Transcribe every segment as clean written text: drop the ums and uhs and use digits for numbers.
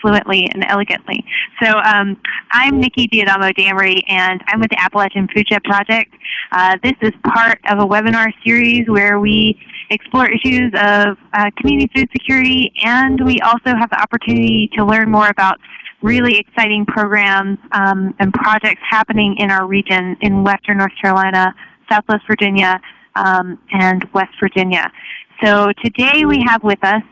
fluently and elegantly. So I'm Nikki Diadamo-Damry, and I'm with the Appalachian Foodshed Project. This is part of a webinar series where we explore issues of community food security, and we also have the opportunity to learn more about really exciting programs and projects happening in our region in Western North Carolina, Southwest Virginia, and West Virginia. So today we have with us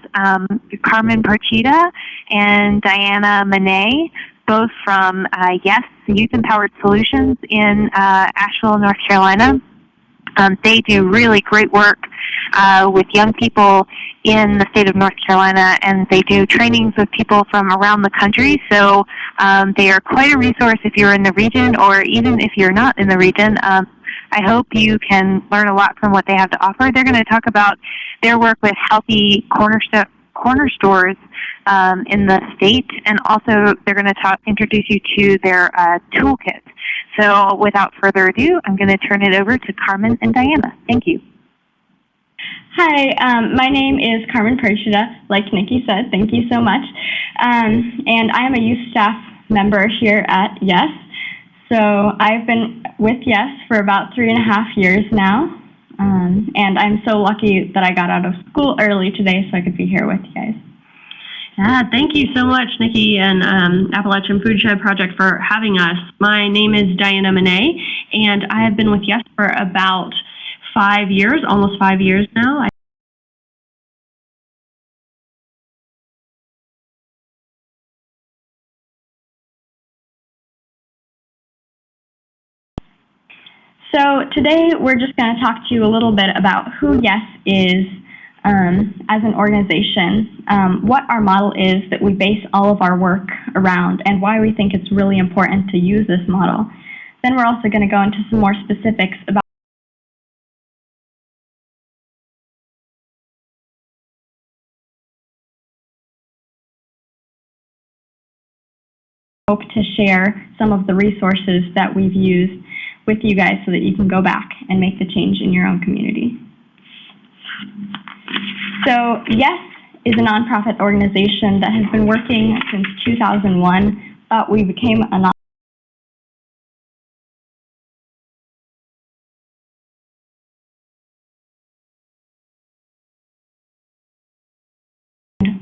Carmen Procida and Diana Manee, both from YES, Youth Empowered Solutions in Asheville, North Carolina. They do really great work with young people in the state of North Carolina, and they do trainings with people from around the country. So they are quite a resource if you're in the region, or even if you're not in the region. I hope you can learn a lot from what they have to offer. They're going to talk about their work with healthy corner stores in the state, and also they're going to introduce you to their toolkit. So without further ado, I'm going to turn it over to Carmen and Diana. Thank you. Hi, my name is Carmen Procida, like Nikki said. Thank you so much. And I am a youth staff member here at YES. So I've been with YES for about 3.5 years now, and I'm so lucky that I got out of school early today so I could be here with you guys. Yeah, thank you so much, Nikki and Appalachian Foodshed Project for having us. My name is Diana Manee, and I have been with YES for about 5 years, almost 5 years now. So today we're just going to talk to you a little bit about who YES is as an organization, what our model is that we base all of our work around, and why we think it's really important to use this model. Then we're also going to go into some more specifics about hope to share some of the resources that we've used with you guys so that you can go back and make the change in your own community. So YES is a nonprofit organization that has been working since 2001, but we became a non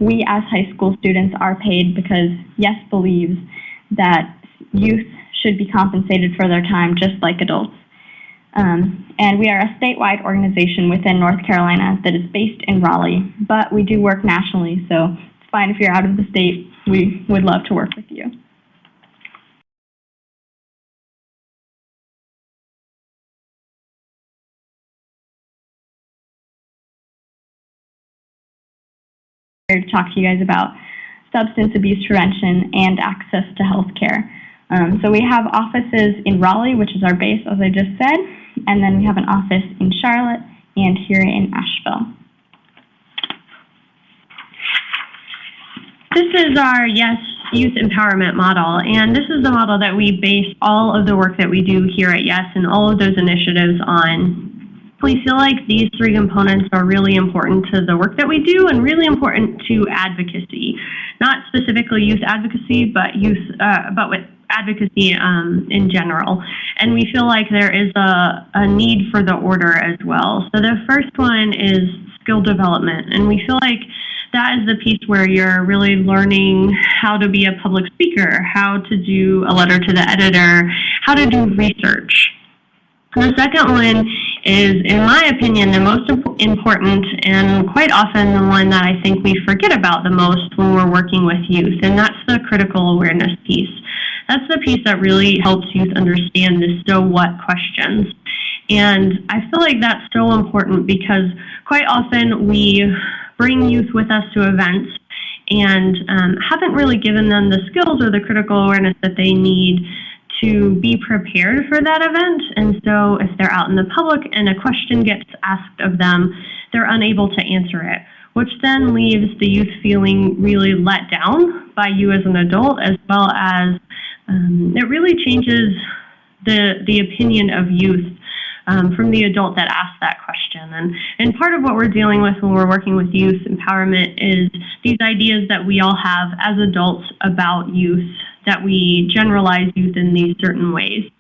We as high school students are paid because YES believes that youth should be compensated for their time just like adults. And we are a statewide organization within North Carolina that is based in Raleigh, but we do work nationally, so it's fine if you're out of the state. We would love to work with you. Here to talk to you guys about substance abuse prevention and access to health care. So we have offices in Raleigh, which is our base, as I just said, and then we have an office in Charlotte and here in Asheville. This is our YES Youth Empowerment Model, and this is the model that we base all of the work that we do here at YES and all of those initiatives on. We feel like these three components are really important to the work that we do and really important to advocacy. Not specifically youth advocacy, but with advocacy in general. And we feel like there is a need for the order as well. So the first one is skill development, and we feel like that is the piece where you're really learning how to be a public speaker, how to do a letter to the editor, how to do research. The second one is, in my opinion, the most important and quite often the one that I think we forget about the most when we're working with youth, and that's the critical awareness piece. That's the piece that really helps youth understand the so what questions. And I feel like that's so important because quite often we bring youth with us to events and haven't really given them the skills or the critical awareness that they need to be prepared for that event. And so if they're out in the public and a question gets asked of them, they're unable to answer it, which then leaves the youth feeling really let down by you as an adult, as well as it really changes the opinion of youth from the adult that asked that question. And part of what we're dealing with when we're working with youth empowerment is these ideas that we all have as adults about youth, that we generalize youth in these certain ways.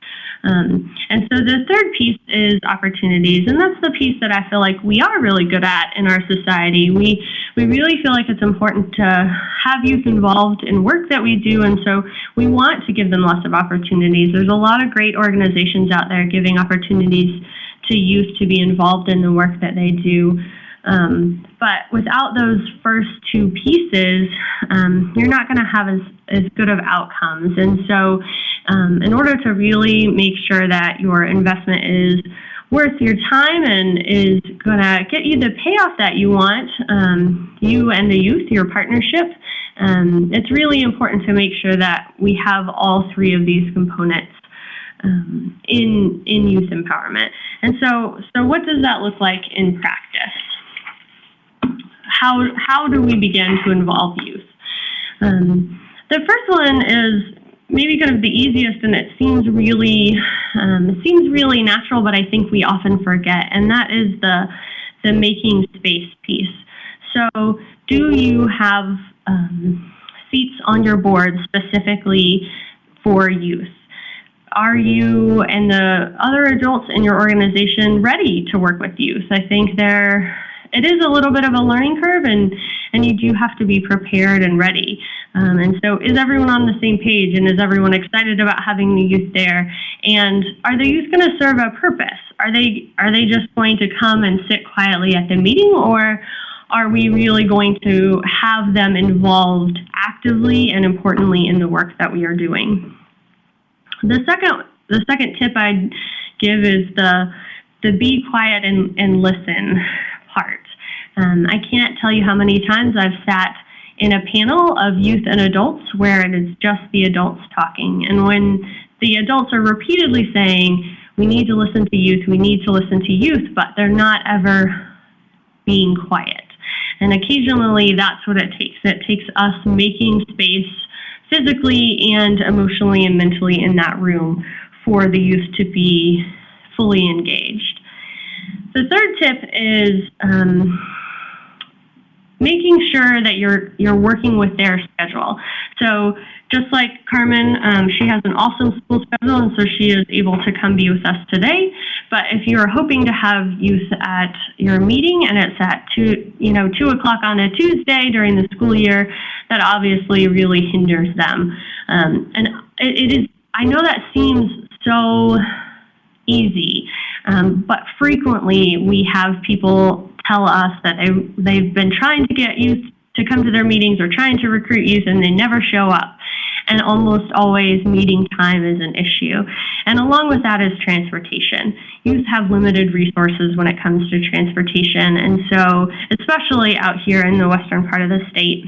And so the third piece is opportunities, and that's the piece that I feel like we are really good at in our society. We really feel like it's important to have youth involved in work that we do, and so we want to give them lots of opportunities. There's a lot of great organizations out there giving opportunities to youth to be involved in the work that they do. But without those first two pieces, you're not going to have as good of outcomes. And so in order to really make sure that your investment is worth your time and is going to get you the payoff that you want, you and the youth, your partnership, it's really important to make sure that we have all three of these components in youth empowerment. And so what does that look like in practice? How do we begin to involve youth? The first one is maybe kind of the easiest, and it seems really natural, but I think we often forget, and that is the making space piece. So do you have seats on your board specifically for youth? Are you and the other adults in your organization ready to work with youth? I think it is a little bit of a learning curve, and you do have to be prepared and ready. And so is everyone on the same page, and is everyone excited about having the youth there? And are the youth going to serve a purpose? Are they just going to come and sit quietly at the meeting, or are we really going to have them involved actively and importantly in the work that we are doing? The second tip I'd give is the be quiet and listen part. I can't tell you how many times I've sat in a panel of youth and adults where it is just the adults talking. And when the adults are repeatedly saying, we need to listen to youth, we need to listen to youth, but they're not ever being quiet. And occasionally that's what it takes. It takes us making space physically and emotionally and mentally in that room for the youth to be fully engaged. The third tip is making sure that you're working with their schedule. So just like Carmen, she has an awesome school schedule, and so she is able to come be with us today. But if you're hoping to have youth at your meeting and it's at 2 o'clock on a Tuesday during the school year, that obviously really hinders them. And it is, I know that seems so easy, but frequently we have people tell us that they've been trying to get youth to come to their meetings or trying to recruit youth, and they never show up. And almost always meeting time is an issue. And along with that is transportation. Youth have limited resources when it comes to transportation, and so especially out here in the western part of the state.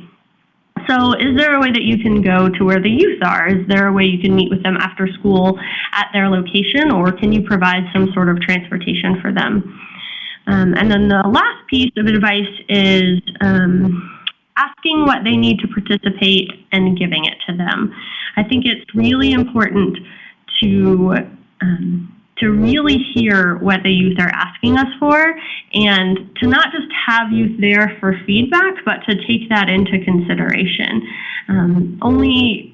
So is there a way that you can go to where the youth are? Is there a way you can meet with them after school at their location, or can you provide some sort of transportation for them? And then the last piece of advice is asking what they need to participate and giving it to them. I think it's really important to really hear what the youth are asking us for, and to not just have youth there for feedback, but to take that into consideration. Only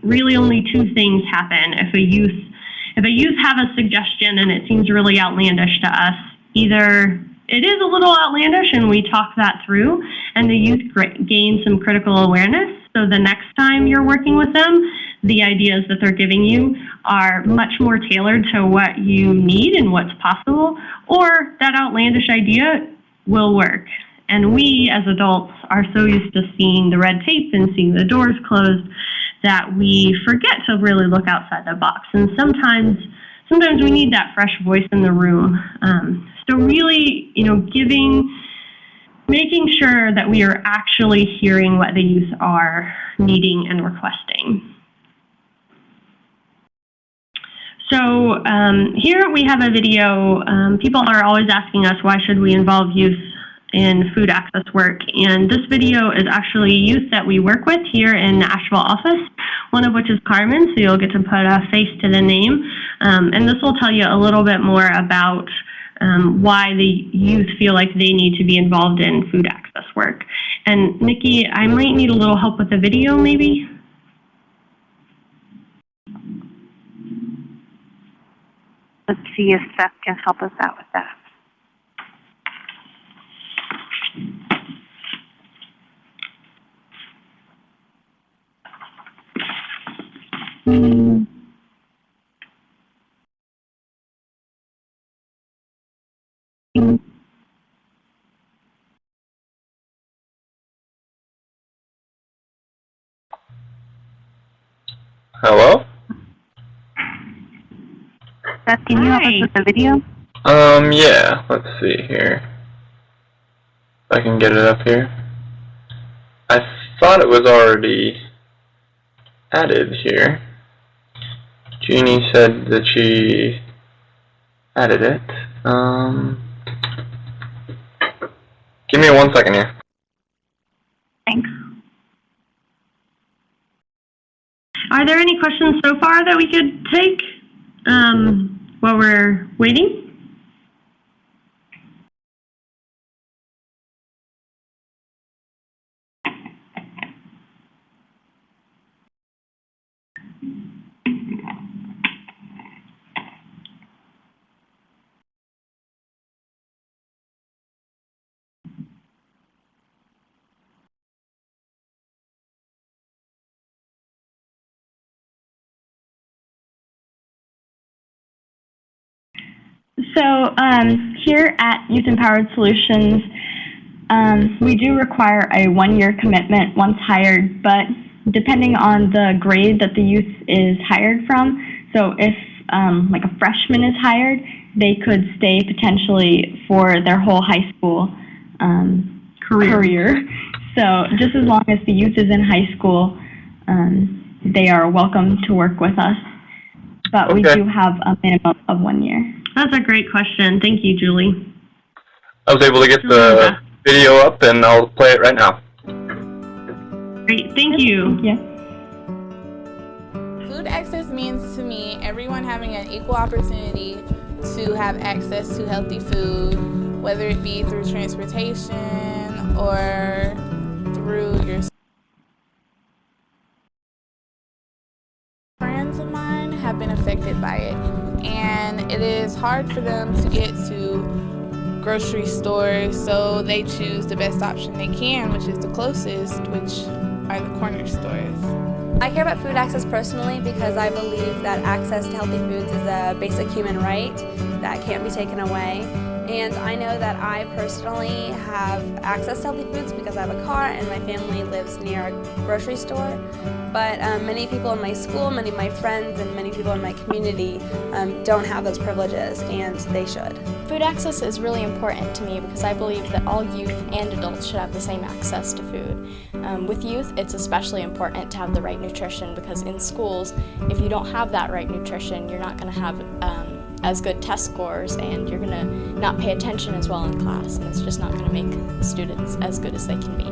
two things happen if a youth have a suggestion and it seems really outlandish to us. Either it is a little outlandish and we talk that through, and the youth gain some critical awareness, so the next time you're working with them, the ideas that they're giving you are much more tailored to what you need and what's possible, or that outlandish idea will work. And we, as adults, are so used to seeing the red tape and seeing the doors closed that we forget to really look outside the box. And sometimes we need that fresh voice in the room. So really, making sure that we are actually hearing what the youth are needing and requesting. So here we have a video. People are always asking us, why should we involve youth in food access work? And this video is actually youth that we work with here in the Asheville office, one of which is Carmen, so you'll get to put a face to the name. And this will tell you a little bit more about why the youth feel like they need to be involved in food access work. And Nikki, I might need a little help with the video, maybe? Let's see if Seth can help us out with that. Hello? Seth, can you help us with the video? Yeah, let's see here. If I can get it up here. I thought it was already added here. Jeannie said that she added it. Give me 1 second here. Thanks. Are there any questions so far that we could take while we're waiting? So here at Youth Empowered Solutions, we do require a 1-year commitment once hired, but depending on the grade that the youth is hired from, so if like a freshman is hired, they could stay potentially for their whole high school career. So just as long as the youth is in high school, they are welcome to work with us. But we do have a minimum of 1 year. That's a great question. Thank you, Julie. I was able to get the video up, and I'll play it right now. Great, thank you. Yeah. Food access means to me everyone having an equal opportunity to have access to healthy food, whether it be through transportation or through your friends of mine have been affected by it, and it is hard for them to get to grocery stores, so they choose the best option they can, which is the closest, which are the corner stores. I care about food access personally because I believe that access to healthy foods is a basic human right that can't be taken away. And I know that I personally have access to healthy foods because I have a car and my family lives near a grocery store. But many people in my school, many of my friends, and many people in my community don't have those privileges, and they should. Food access is really important to me because I believe that all youth and adults should have the same access to food. With youth, it's especially important to have the right nutrition because in schools, if you don't have that right nutrition, you're not going to have as good test scores, and you're going to not pay attention as well in class, and it's just not going to make the students as good as they can be.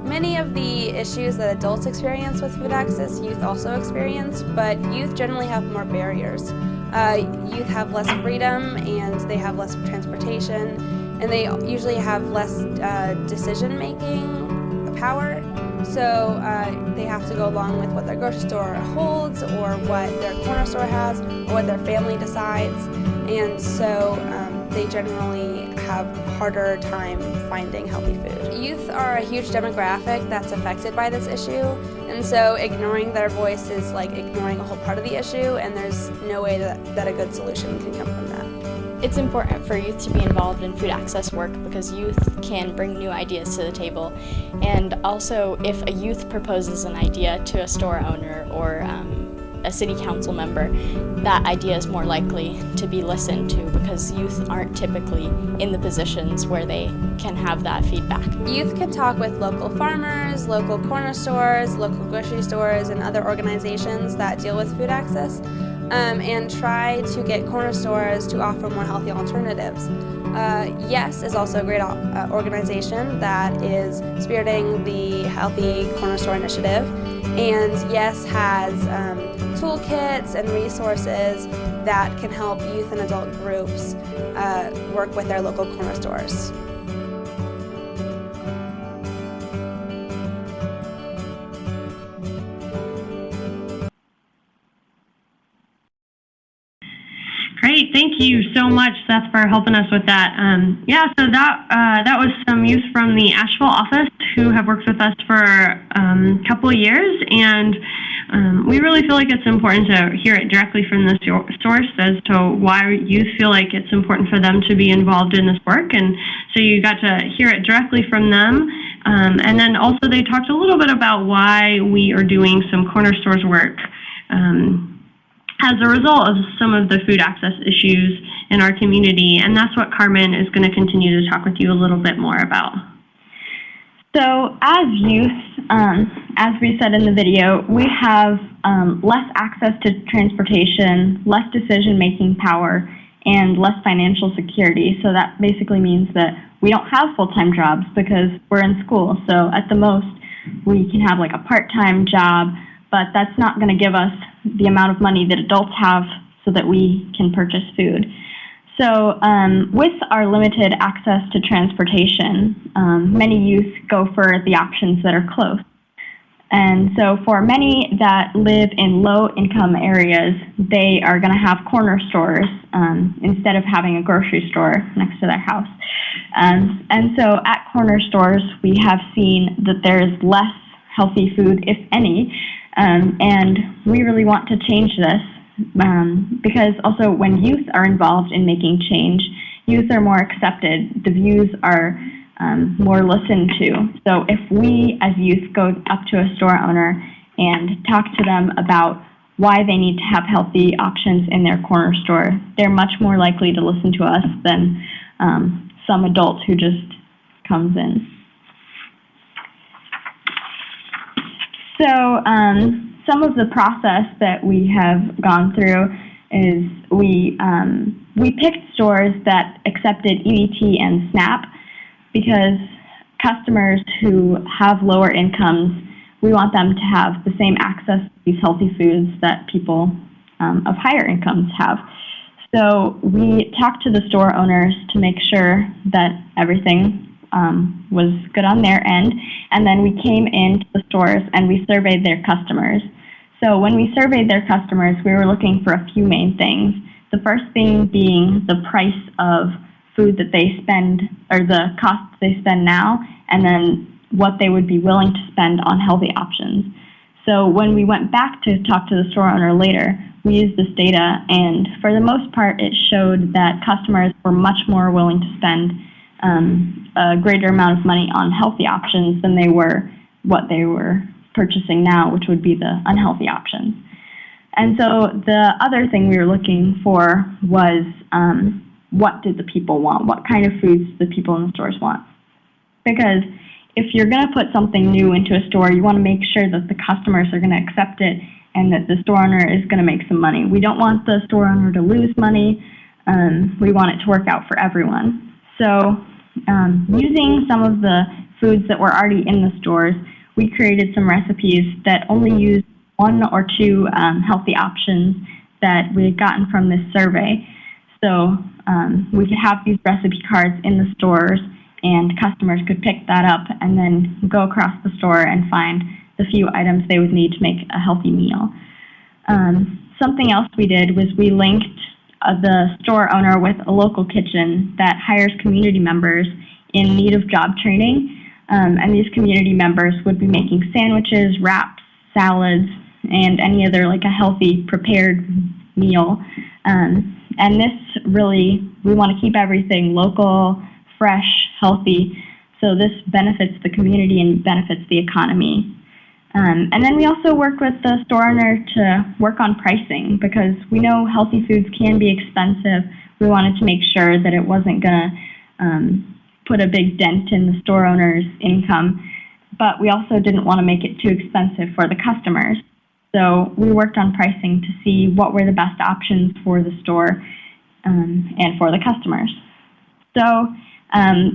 Many of the issues that adults experience with food access, youth also experience, but youth generally have more barriers. Youth have less freedom, and they have less transportation, and they usually have less decision-making power. So they have to go along with what their grocery store holds, or what their corner store has, or what their family decides. And so they generally have harder time finding healthy food. Youth are a huge demographic that's affected by this issue, and so ignoring their voice is like ignoring a whole part of the issue, and there's no way that a good solution can come from that. It's important for youth to be involved in food access work because youth can bring new ideas to the table. And also, if a youth proposes an idea to a store owner or a city council member, that idea is more likely to be listened to because youth aren't typically in the positions where they can have that feedback. Youth can talk with local farmers, local corner stores, local grocery stores, and other organizations that deal with food access. And try to get corner stores to offer more healthy alternatives. Yes is also a great organization that is spearheading the Healthy Corner Store Initiative, And Yes has toolkits and resources that can help youth and adult groups work with their local corner stores. Great, thank you so much, Seth, for helping us with that. So that was some youth from the Asheville office who have worked with us for a couple of years, and we really feel like it's important to hear it directly from the source as to why youth feel like it's important for them to be involved in this work. And so you got to hear it directly from them. And then also they talked a little bit about why we are doing some corner stores work as a result of some of the food access issues in our community. And that's what Carmen is going to continue to talk with you a little bit more about. So as youth, as we said in the video, we have less access to transportation, less decision-making power, and less financial security. So that basically means that we don't have full-time jobs because we're in school. So at the most, we can have like a part-time job, but that's not going to give us the amount of money that adults have so that we can purchase food. So with our limited access to transportation, many youth go for the options that are close. And so for many that live in low-income areas, they are going to have corner stores instead of having a grocery store next to their house. And so at corner stores, we have seen that there's less healthy food, if any, and we really want to change this. Because also when youth are involved in making change, youth are more accepted, the views are more listened to. So if we as youth go up to a store owner and talk to them about why they need to have healthy options in their corner store, they're much more likely to listen to us than some adult who just comes in. So some of the process that we have gone through is we picked stores that accepted EBT and SNAP because customers who have lower incomes, we want them to have the same access to these healthy foods that people of higher incomes have. So we talked to the store owners to make sure that everything was good on their end, and then we came into the stores and we surveyed their customers. So when we surveyed their customers, we were looking for a few main things. The first thing being the price of food that they spend, or the costs they spend now, and then what they would be willing to spend on healthy options. So when we went back to talk to the store owner later, we used this data, and for the most part, it showed that customers were much more willing to spend a greater amount of money on healthy options than they were what they were purchasing now, which would be the unhealthy options. And so the other thing we were looking for was what did the people want? What kind of foods do the people in the stores want? Because if you're going to put something new into a store, you want to make sure that the customers are going to accept it and that the store owner is going to make some money. We don't want the store owner to lose money. We want it to work out for everyone. So using some of the foods that were already in the stores, we created some recipes that only used 1 or 2 healthy options that we had gotten from this survey. So we could have these recipe cards in the stores and customers could pick that up and then go across the store and find the few items they would need to make a healthy meal. Something else we did was we linked the store owner with a local kitchen that hires community members in need of job training. And these community members would be making sandwiches, wraps, salads, and any other like a healthy prepared meal. And this really, we want to keep everything local, fresh, healthy. So this benefits the community and benefits the economy. And then we also worked with the store owner to work on pricing because we know healthy foods can be expensive. We wanted to make sure that it wasn't going to put a big dent in the store owner's income, but we also didn't want to make it too expensive for the customers. So we worked on pricing to see what were the best options for the store and for the customers. So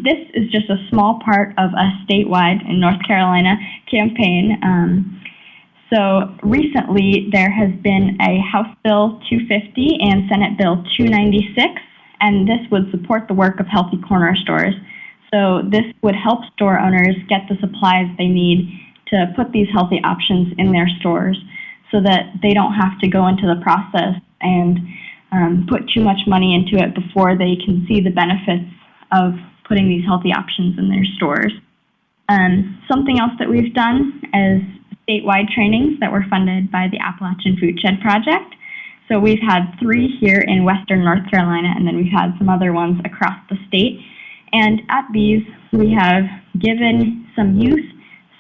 this is just a small part of a statewide in North Carolina campaign. So recently there has been a House Bill 250 and Senate Bill 296, and this would support the work of healthy corner stores. So this would help store owners get the supplies they need to put these healthy options in their stores so that they don't have to go into the process and put too much money into it before they can see the benefits of putting these healthy options in their stores. Something else that we've done is statewide trainings that were funded by the Appalachian Foodshed Project. So we've had 3 here in Western North Carolina, and then we've had some other ones across the state. And at these, we have given some youth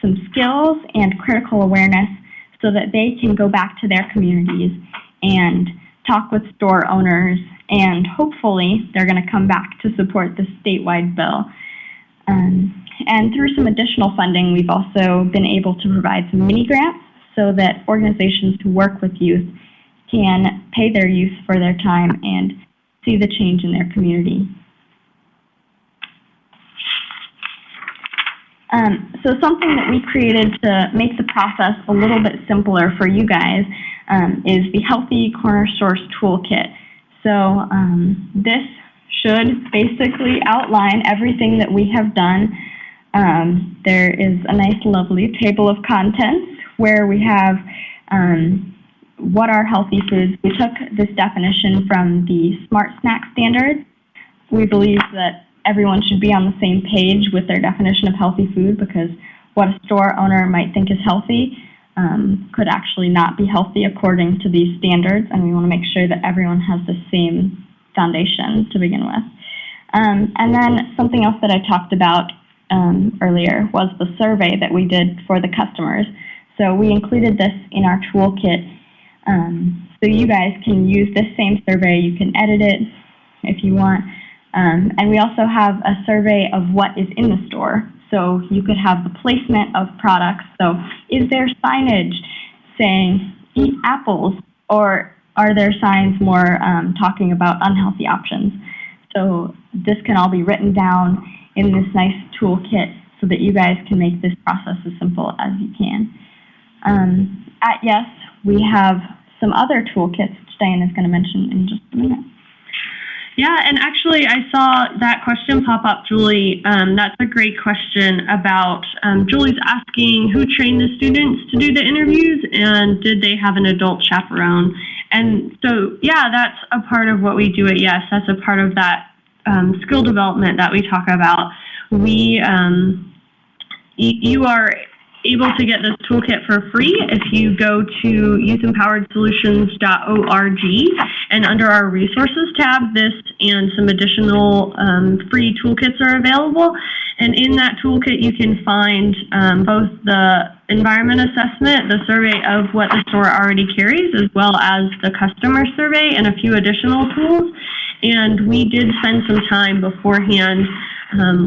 some skills and critical awareness so that they can go back to their communities and talk with store owners, and hopefully they're going to come back to support the statewide bill. And through some additional funding, we've also been able to provide some mini grants so that organizations who work with youth can pay their youth for their time and see the change in their community. So something that we created to make the process a little bit simpler for you guys is the Healthy Corner Stores Toolkit. So this should basically outline everything that we have done. There is a nice, lovely table of contents where we have what are healthy foods. We took this definition from the Smart Snack Standard. We believe that everyone should be on the same page with their definition of healthy food, because what a store owner might think is healthy could actually not be healthy according to these standards, and we want to make sure that everyone has the same foundation to begin with. And then something else that I talked about earlier was the survey that we did for the customers. So we included this in our toolkit so you guys can use this same survey. You can edit it if you want. And we also have a survey of what is in the store. So you could have the placement of products. So is there signage saying eat apples, or are there signs more talking about unhealthy options? So this can all be written down in this nice toolkit so that you guys can make this process as simple as you can. At Yes, we have some other toolkits, which Diana is going to mention in just a minute. Yeah, and actually I saw that question pop up, Julie. That's a great question about, Julie's asking who trained the students to do the interviews and did they have an adult chaperone? And so, yeah, that's a part of what we do at Yes. That's a part of that skill development that we talk about. You are able to get this toolkit for free if you go to youthempoweredsolutions.org, and under our resources tab, this and some additional free toolkits are available. And in that toolkit, you can find both the environment assessment, the survey of what the store already carries, as well as the customer survey and a few additional tools. And we did spend some time beforehand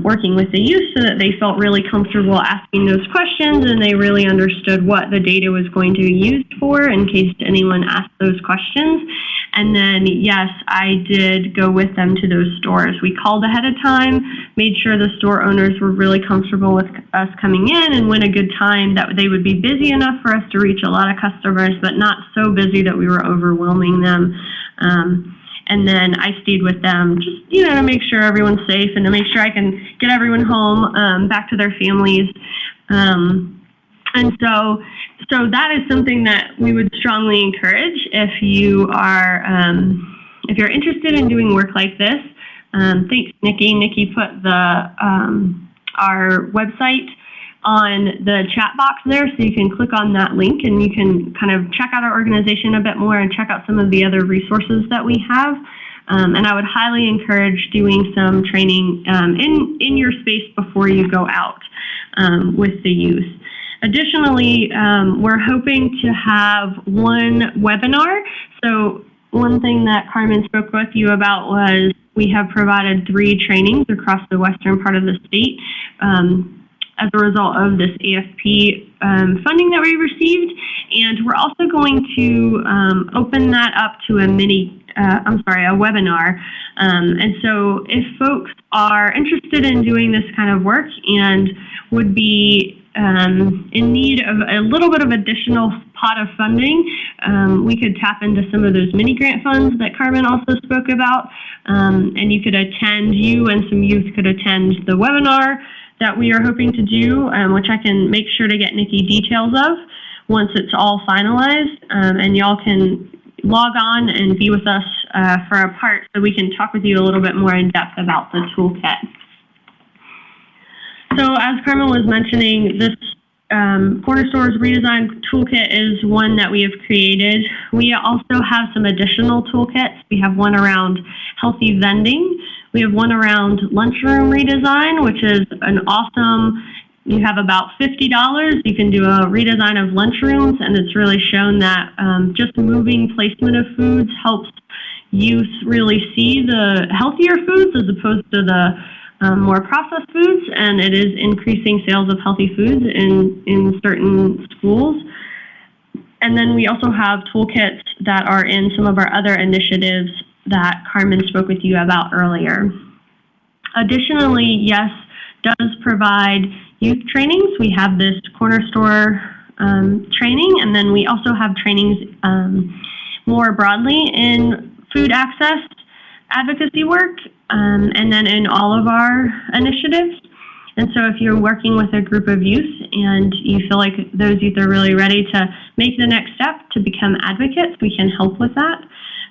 working with the youth so that they felt really comfortable asking those questions, and they really understood what the data was going to be used for in case anyone asked those questions. And then, yes, I did go with them to those stores. We called ahead of time, made sure the store owners were really comfortable with us coming in, and when a good time that they would be busy enough for us to reach a lot of customers, but not so busy that we were overwhelming them. And then I stayed with them just, to make sure everyone's safe and to make sure I can get everyone home, back to their families. And so that is something that we would strongly encourage if you are, if you're interested in doing work like this. Thanks, Nikki. Nikki put our website on the chat box there, so you can click on that link and you can kind of check out our organization a bit more and check out some of the other resources that we have. And I would highly encourage doing some training in your space before you go out with the youth. Additionally, we're hoping to have one webinar. So one thing that Carmen spoke with you about was we have provided 3 trainings across the western part of the state as a result of this AFP funding that we received. And we're also going to open that up to a webinar. And so if folks are interested in doing this kind of work and would be in need of a little bit of additional pot of funding, we could tap into some of those mini grant funds that Carmen also spoke about, and you and some youth could attend the webinar that we are hoping to do, which I can make sure to get Nikki details of once it's all finalized, and y'all can log on and be with us for a part so we can talk with you a little bit more in depth about the toolkit. So as Carmen was mentioning, this Corner Store's Redesign Toolkit is one that we have created. We also have some additional toolkits. We have one around healthy vending. We have one around lunchroom redesign, which is an awesome, you have about $50. You can do a redesign of lunchrooms, and it's really shown that just moving placement of foods helps youth really see the healthier foods as opposed to the more processed foods, and it is increasing sales of healthy foods in certain schools. And then we also have toolkits that are in some of our other initiatives that Carmen spoke with you about earlier. Additionally, YES does provide youth trainings. We have this Corner Store training, and then we also have trainings more broadly in food access advocacy work, and then in all of our initiatives. And so if you're working with a group of youth and you feel like those youth are really ready to make the next step to become advocates, we can help with that.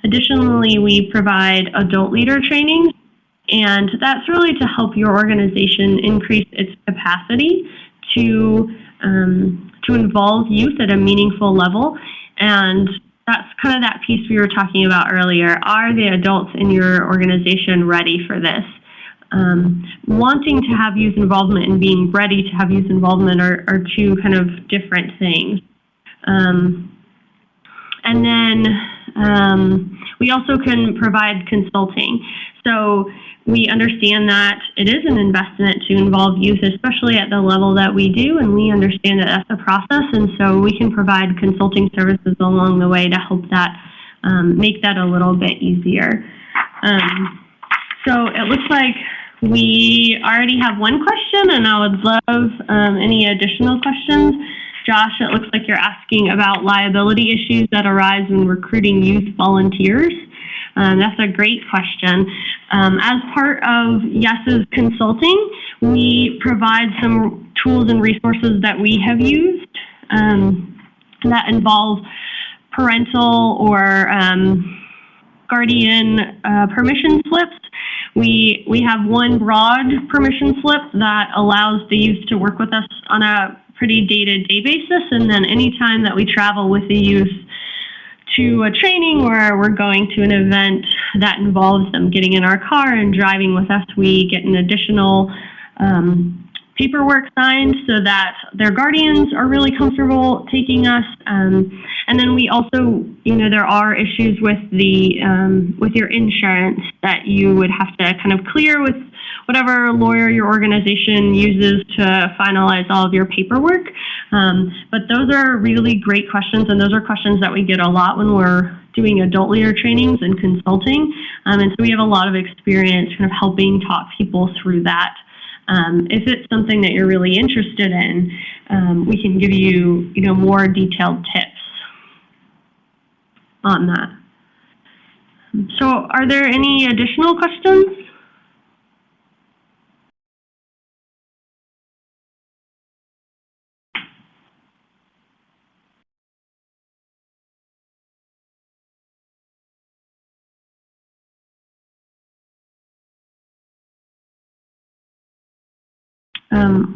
Additionally, we provide adult leader training, and that's really to help your organization increase its capacity to involve youth at a meaningful level. And that's kind of that piece we were talking about earlier. Are the adults in your organization ready for this? Wanting to have youth involvement and being ready to have youth involvement are two kind of different things. And then we also can provide consulting. So we understand that it is an investment to involve youth, especially at the level that we do, and we understand that that's a process, and so we can provide consulting services along the way to help that, make that a little bit easier. So it looks like we already have one question, and I would love any additional questions. Josh, it looks like you're asking about liability issues that arise when recruiting youth volunteers. That's a great question. As part of YES's consulting, we provide some tools and resources that we have used that involve parental or guardian permission slips. We have one broad permission slip that allows the youth to work with us on a pretty day-to-day basis, and then anytime that we travel with the youth to a training or we're going to an event that involves them getting in our car and driving with us, we get an additional paperwork signed so that their guardians are really comfortable taking us. And then we also, there are issues with with your insurance that you would have to kind of clear with whatever lawyer your organization uses to finalize all of your paperwork. But those are really great questions, and those are questions that we get a lot when we're doing adult leader trainings and consulting. And so we have a lot of experience kind of helping talk people through that. If it's something that you're really interested in, we can give you, more detailed tips on that. So are there any additional questions?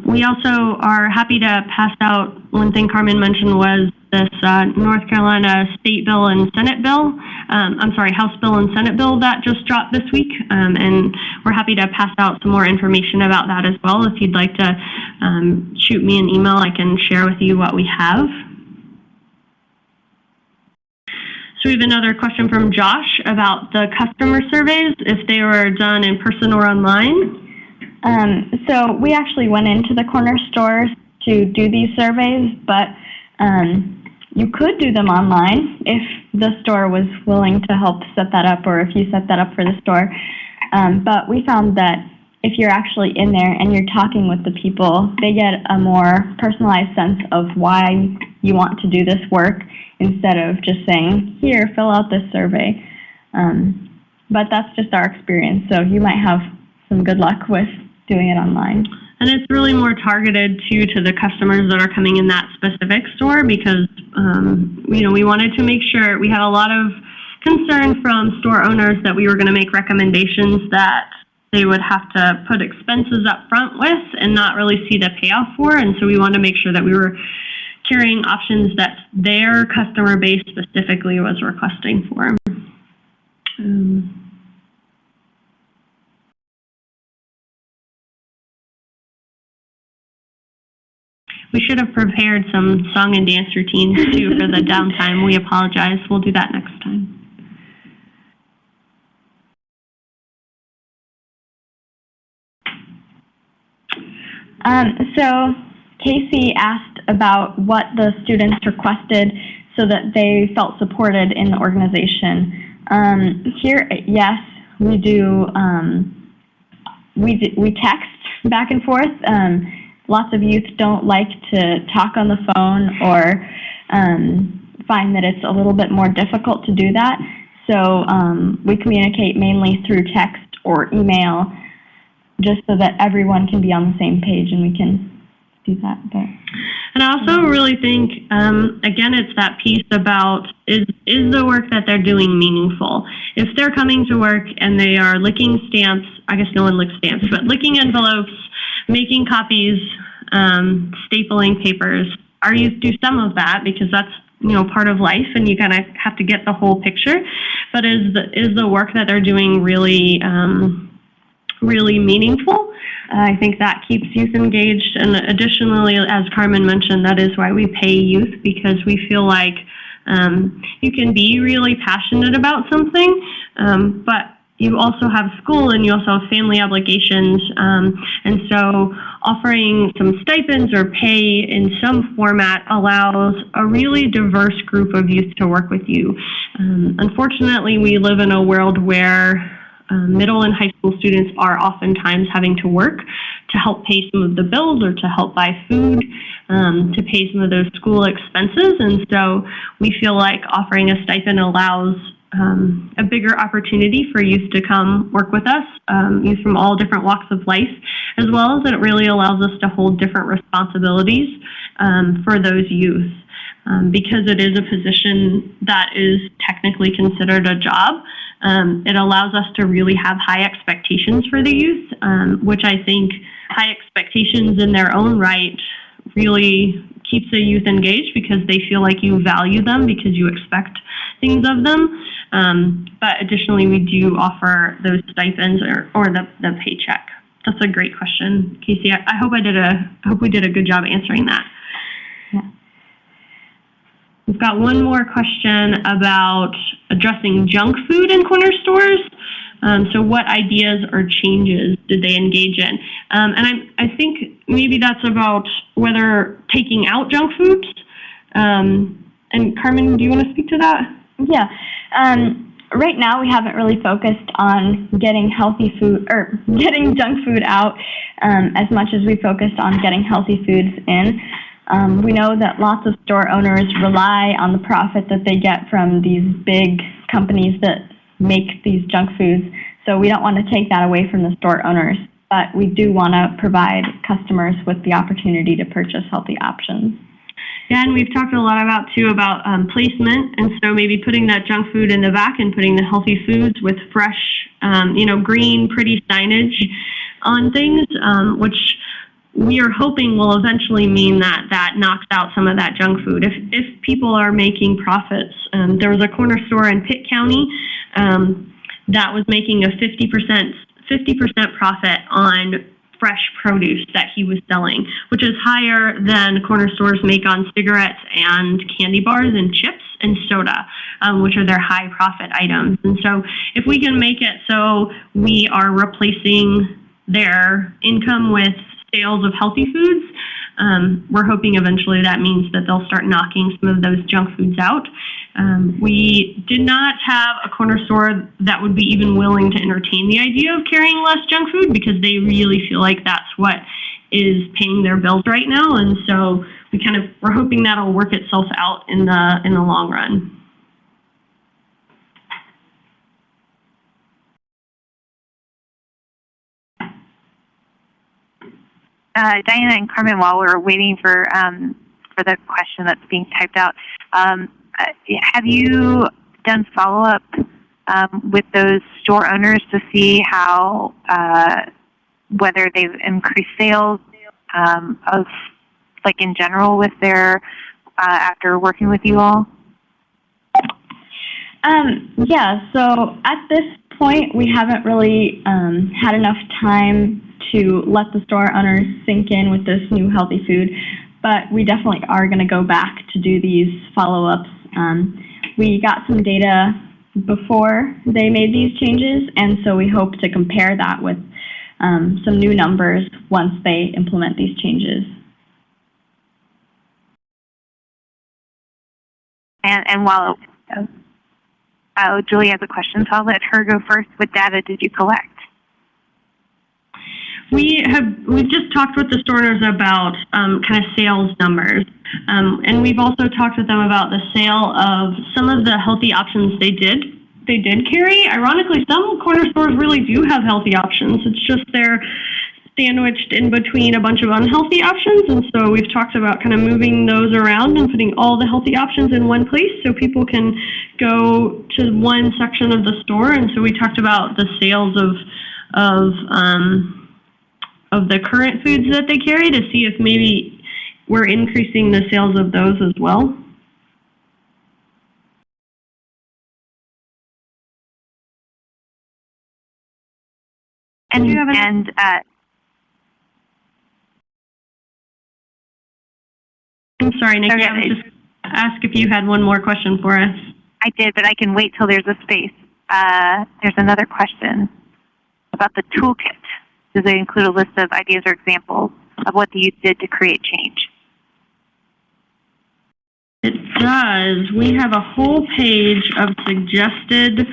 We also are happy to pass out, one thing Carmen mentioned was this North Carolina State Bill and Senate Bill, House Bill and Senate Bill that just dropped this week, and we're happy to pass out some more information about that as well. If you'd like to shoot me an email, I can share with you what we have. So we have another question from Josh about the customer surveys, if they were done in person or online. So we actually went into the corner stores to do these surveys, but you could do them online if the store was willing to help set that up, or if you set that up for the store. But we found that if you're actually in there and you're talking with the people, they get a more personalized sense of why you want to do this work instead of just saying, here, fill out this survey. But that's just our experience, so you might have some good luck with doing it online. And it's really more targeted to the customers that are coming in that specific store because, we wanted to make sure we had a lot of concern from store owners that we were going to make recommendations that they would have to put expenses up front with and not really see the payoff for. And so we wanted to make sure that we were carrying options that their customer base specifically was requesting for. We should have prepared some song and dance routines too for the downtime. We apologize. We'll do that next time. So Casey asked about what the students requested so that they felt supported in the organization. Here at Yes, we do, we text back and forth. Lots of youth don't like to talk on the phone or find that it's a little bit more difficult to do that. So we communicate mainly through text or email just so that everyone can be on the same page and we can do that. But. And I also really think, again, it's that piece about is the work that they're doing meaningful? If they're coming to work and they are licking stamps, I guess no one licks stamps, but licking envelopes, making copies, stapling papers, our youth do some of that because that's part of life and you kind of have to get the whole picture. But is the work that they're doing really really meaningful? I think that keeps youth engaged. And additionally, as Carmen mentioned, that is why we pay youth, because we feel like you can be really passionate about something, but you also have school and you also have family obligations. And so offering some stipends or pay in some format allows a really diverse group of youth to work with you. Unfortunately, we live in a world where middle and high school students are oftentimes having to work to help pay some of the bills or to help buy food, to pay some of those school expenses. And so we feel like offering a stipend allows a bigger opportunity for youth to come work with us, youth from all different walks of life, as well as it really allows us to hold different responsibilities for those youth. Because it is a position that is technically considered a job, it allows us to really have high expectations for the youth, which I think high expectations in their own right really keeps the youth engaged because they feel like you value them because you expect things of them. But additionally, we do offer those stipends or the paycheck. That's a great question, Casey. I hope we did a good job answering that. Yeah. We've got one more question about addressing junk food in corner stores. So what ideas or changes did they engage in? And I think maybe that's about whether taking out junk foods. And Carmen, do you want to speak to that? Yeah. Right now, we haven't really focused on getting healthy food or getting junk food out as much as we focused on getting healthy foods in. We know that lots of store owners rely on the profit that they get from these big companies that make these junk foods, so we don't want to take that away from the store owners, but we do want to provide customers with the opportunity to purchase healthy options. Yeah, and we've talked a lot about placement, and so maybe putting that junk food in the back and putting the healthy foods with fresh, green, pretty signage on things, which we are hoping will eventually mean that knocks out some of that junk food. If people are making profits, there was a corner store in Pitt County that was making a 50% profit on fresh produce that he was selling, which is higher than corner stores make on cigarettes and candy bars and chips and soda, which are their high profit items. And so if we can make it so we are replacing their income with sales of healthy foods, we're hoping eventually that means that they'll start knocking some of those junk foods out. We did not have a corner store that would be even willing to entertain the idea of carrying less junk food because they really feel like that's what is paying their bills right now. And so we're hoping that'll work itself out in the long run. Diana and Carmen, while we're waiting for the question that's being typed out, have you done follow-up with those store owners to see how whether they've increased sales of, like, in general with their after working with you all? Yeah, so at this point, we haven't really had enough time to let the store owners sink in with this new healthy food, but we definitely are going to go back to do these follow-ups. We got some data before they made these changes, and so we hope to compare that with some new numbers once they implement these changes. And while Julie has a question, so I'll let her go first. What data did you collect? We've just talked with the store owners about kind of sales numbers, and we've also talked with them about the sale of some of the healthy options they did carry. Ironically, some corner stores really do have healthy options. It's just they're sandwiched in between a bunch of unhealthy options, and so we've talked about kind of moving those around and putting all the healthy options in one place so people can go to one section of the store. And so we talked about the sales of the current foods that they carry to see if maybe we're increasing the sales of those as well. And I'm sorry, Nikki, I was just going to ask if you had one more question for us. I did, but I can wait till there's a space. There's another question about the toolkit. Does it include a list of ideas or examples of what the youth did to create change? It does. We have a whole page of suggested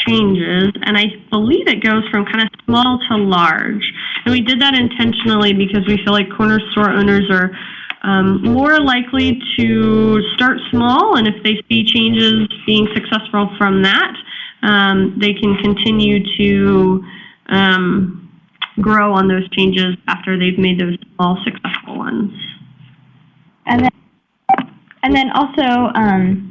changes, and I believe it goes from kind of small to large. And we did that intentionally because we feel like corner store owners are more likely to start small, and if they see changes being successful from that, they can continue to grow on those changes after they've made those small successful ones. And then also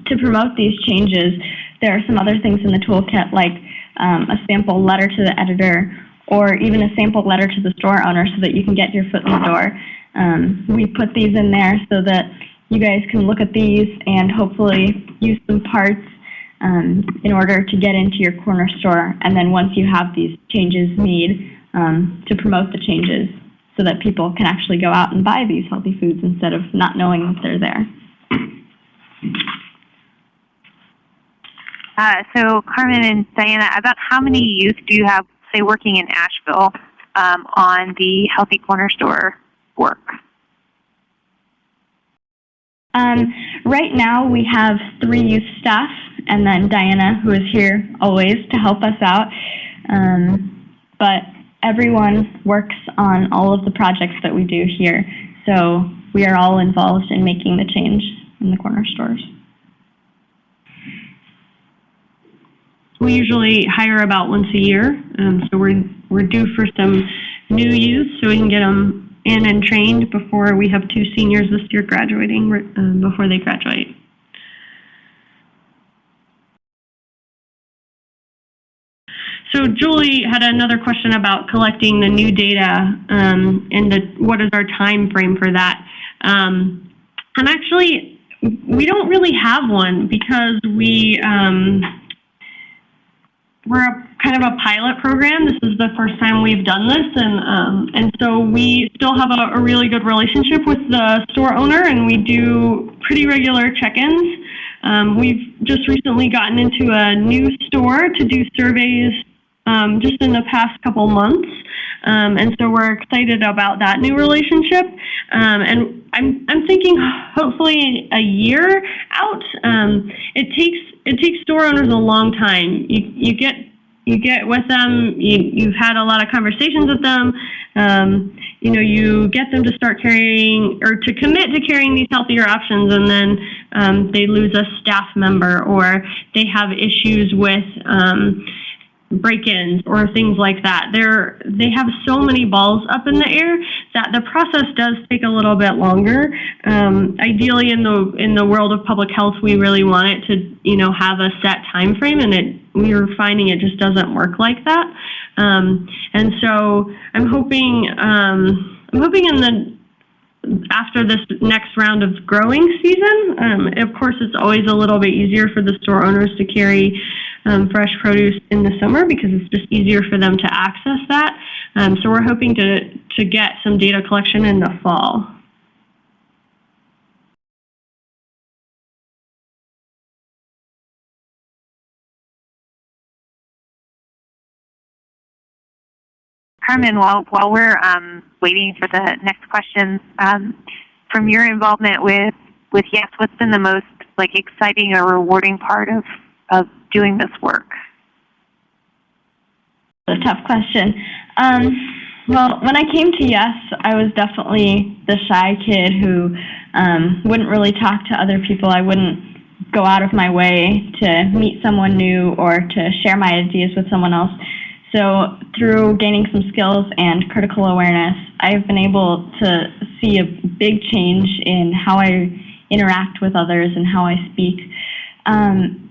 to promote these changes, there are some other things in the toolkit, like a sample letter to the editor or even a sample letter to the store owner so that you can get your foot in the door. We put these in there so that you guys can look at these and hopefully use some parts in order to get into your corner store. And then once you have these changes made, to promote the changes so that people can actually go out and buy these healthy foods instead of not knowing that they're there. So Carmen and Diana, about how many youth do you have, say, working in Asheville on the Healthy Corner Store work? Right now we have 3 youth staff and then Diana, who is here always to help us out. But everyone works on all of the projects that we do here. So we are all involved in making the change in the corner stores. We usually hire about once a year, so we're due for some new youth so we can get them in and trained before we have 2 seniors this year graduating, before they graduate. So Julie had another question about collecting the new data and what is our time frame for that. And actually, we don't really have one because we're kind of a pilot program. This is the first time we've done this, and so we still have a really good relationship with the store owner, and we do pretty regular check-ins. We've just recently gotten into a new store to do surveys just in the past couple months, and so we're excited about that new relationship. And I'm thinking hopefully a year out. It takes store owners a long time. You get with them, you've had a lot of conversations with them, you get them to start carrying or to commit to carrying these healthier options, and then they lose a staff member, or they have issues with break-ins or things like that. They have so many balls up in the air that the process does take a little bit longer. Ideally, in the world of public health, we really want it to have a set time frame, and we are finding it just doesn't work like that. And so I'm hoping after this next round of growing season, of course, it's always a little bit easier for the store owners to carry fresh produce in the summer because it's just easier for them to access that. So we're hoping to get some data collection in the fall. Carmen, while we're waiting for the next questions, from your involvement with Yes, what's been the most exciting or rewarding part of doing this work? A tough question. Well, when I came to Yes, I was definitely the shy kid who wouldn't really talk to other people. I wouldn't go out of my way to meet someone new or to share my ideas with someone else. So through gaining some skills and critical awareness, I've been able to see a big change in how I interact with others and how I speak.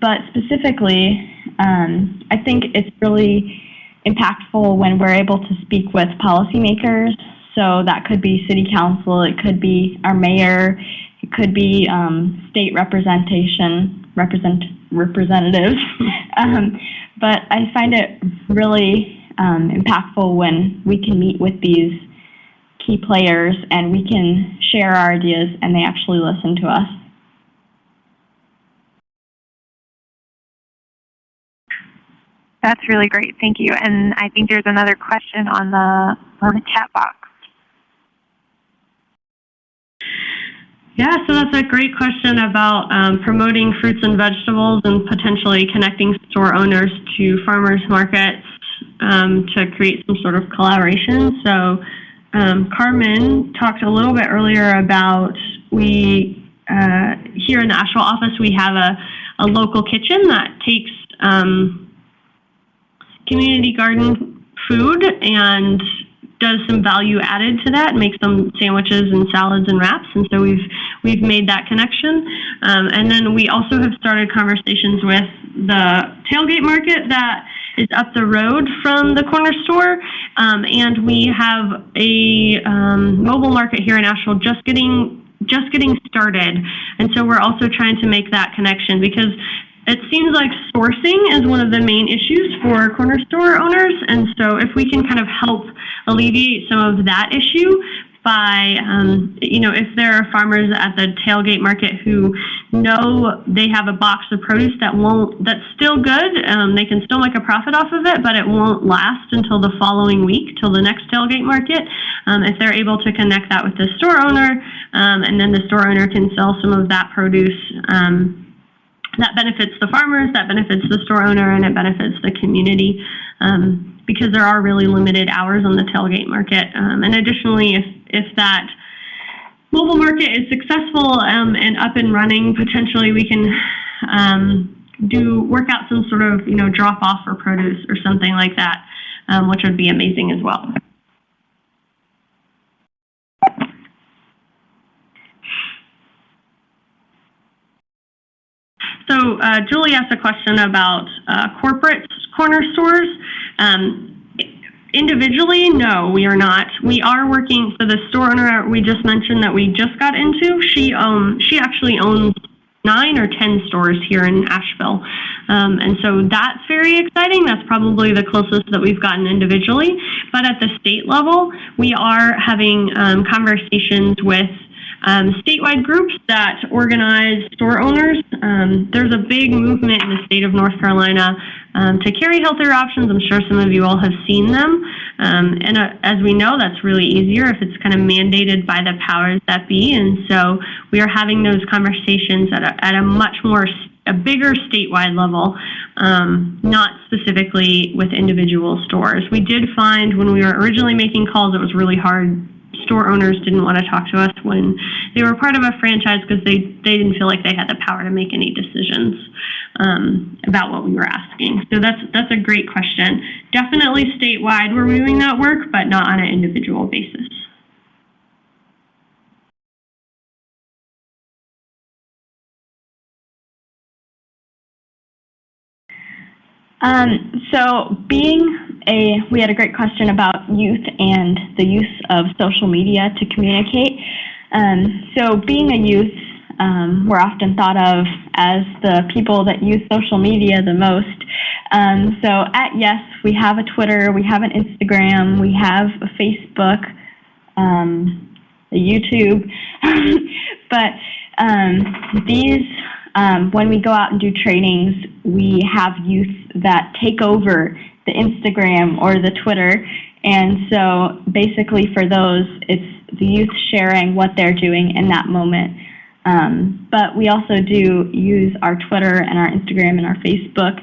But specifically, I think it's really impactful when we're able to speak with policymakers. So that could be city council, it could be our mayor, it could be state representatives. But I find it really impactful when we can meet with these key players and we can share our ideas and they actually listen to us. That's really great. Thank you. And I think there's another question on the chat box. Yeah, so that's a great question about promoting fruits and vegetables and potentially connecting store owners to farmers markets to create some sort of collaboration. So Carmen talked a little bit earlier about here in the Asheville office, we have a local kitchen that takes community garden food and does some value added to that, makes some sandwiches and salads and wraps, and so we've made that connection. And then we also have started conversations with the tailgate market that is up the road from the corner store, and we have a mobile market here in Asheville just getting started, and so we're also trying to make that connection because it seems like sourcing is one of the main issues for corner store owners, and so if we can kind of help alleviate some of that issue by, if there are farmers at the tailgate market who know they have a box of produce that's still good, they can still make a profit off of it, but it won't last until the following week, till the next tailgate market. If they're able to connect that with the store owner, and then the store owner can sell some of that produce, that benefits the farmers, that benefits the store owner, and it benefits the community because there are really limited hours on the tailgate market. And additionally, if that mobile market is successful and up and running, potentially we can work out some sort of drop off for produce or something like that, which would be amazing as well. So Julie asked a question about corporate corner stores. Individually, no, we are not. We are working, so the store owner we just mentioned that we just got into, she actually owns 9 or 10 stores here in Asheville. And so that's very exciting. That's probably the closest that we've gotten individually. But at the state level, we are having conversations with statewide groups that organize store owners. There's a big movement in the state of North Carolina to carry healthier options. I'm sure some of you all have seen them. As we know, that's really easier if it's kind of mandated by the powers that be. And so we are having those conversations at a bigger statewide level, not specifically with individual stores. We did find when we were originally making calls, it was really hard. Store owners didn't want to talk to us when they were part of a franchise because they didn't feel like they had the power to make any decisions about what we were asking. So that's a great question. Definitely statewide we're doing that work, but not on an individual basis. We had a great question about youth and the use of social media to communicate. So being a youth, we're often thought of as the people that use social media the most. So at Yes, we have a Twitter, we have an Instagram, we have a Facebook, a YouTube. But when we go out and do trainings, we have youth that take over the Instagram or the Twitter. And so basically for those, it's the youth sharing what they're doing in that moment. But we also do use our Twitter and our Instagram and our Facebook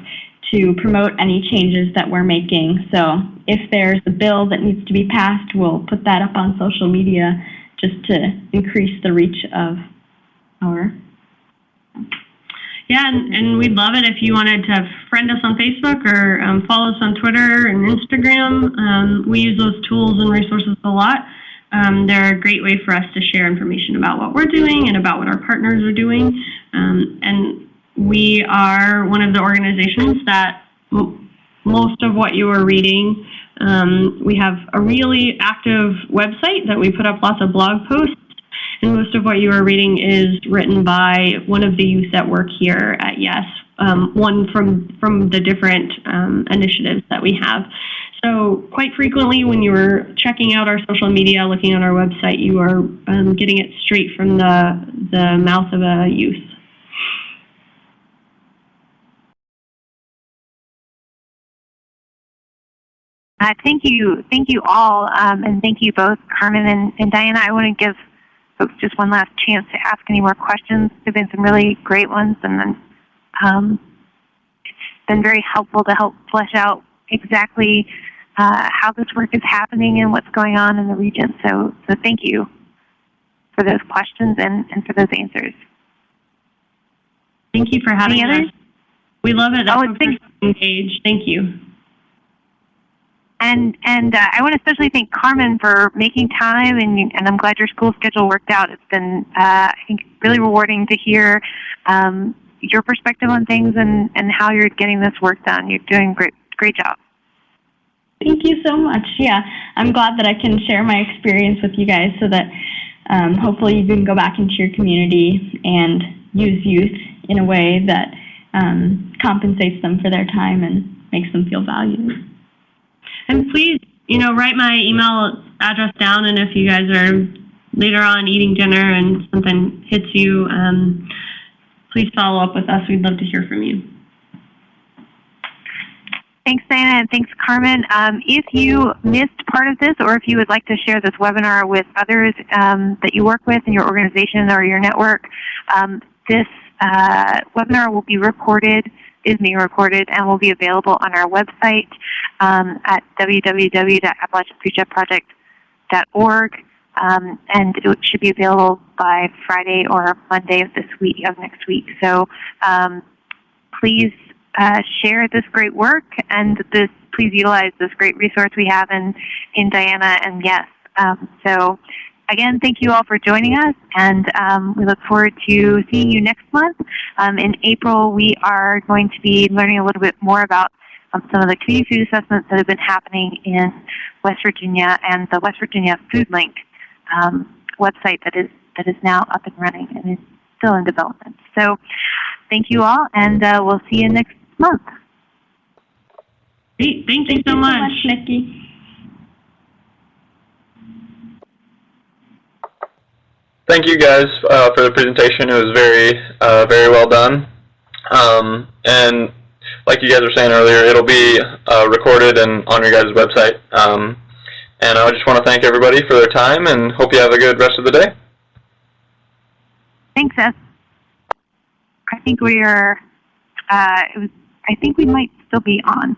to promote any changes that we're making. So if there's a bill that needs to be passed, we'll put that up on social media just to increase the reach of our... Yeah, and we'd love it if you wanted to friend us on Facebook or follow us on Twitter and Instagram. We use those tools and resources a lot. They're a great way for us to share information about what we're doing and about what our partners are doing. And we are one of the organizations that most of what you are reading, we have a really active website that we put up lots of blog posts. And most of what you are reading is written by one of the youth that work here at Yes, one from the different initiatives that we have. So quite frequently when you are checking out our social media, looking at our website, you are getting it straight from the mouth of a youth. Thank you all, and thank you both, Carmen and Diana. I want to give folks just one last chance to ask any more questions. There have been some really great ones, and then it's been very helpful to help flesh out exactly how this work is happening and what's going on in the region. So thank you for those questions and for those answers. Thank you for having us. We love it. Engaged. Thank you. And I want to especially thank Carmen for making time, and I'm glad your school schedule worked out. It's been, I think, really rewarding to hear your perspective on things and how you're getting this work done. You're doing great job. Thank you so much. Yeah, I'm glad that I can share my experience with you guys so that hopefully you can go back into your community and use youth in a way that compensates them for their time and makes them feel valued. And please, write my email address down, and if you guys are later on eating dinner and something hits you, please follow up with us. We'd love to hear from you. Thanks, Diana, and thanks, Carmen. If you missed part of this, or if you would like to share this webinar with others that you work with in your organization or your network, this webinar will be recorded, is being recorded, and will be available on our website at www.appalachianfoodshedproject.org, and it should be available by Friday or Monday of next week. So please share this great work, and please utilize this great resource we have in Diana and Yes. So again, thank you all for joining us, and we look forward to seeing you next month. In April, we are going to be learning a little bit more about some of the community food assessments that have been happening in West Virginia and the West Virginia Food Link website that is now up and running and is still in development. So thank you all, and we'll see you next month. Great. Thank you so much, Nikki. Thank you guys for the presentation. It was very well done. And like you guys were saying earlier, it'll be recorded and on your guys' website. And I just want to thank everybody for their time and hope you have a good rest of the day. Thanks, Seth. I think we are. I think we might still be on.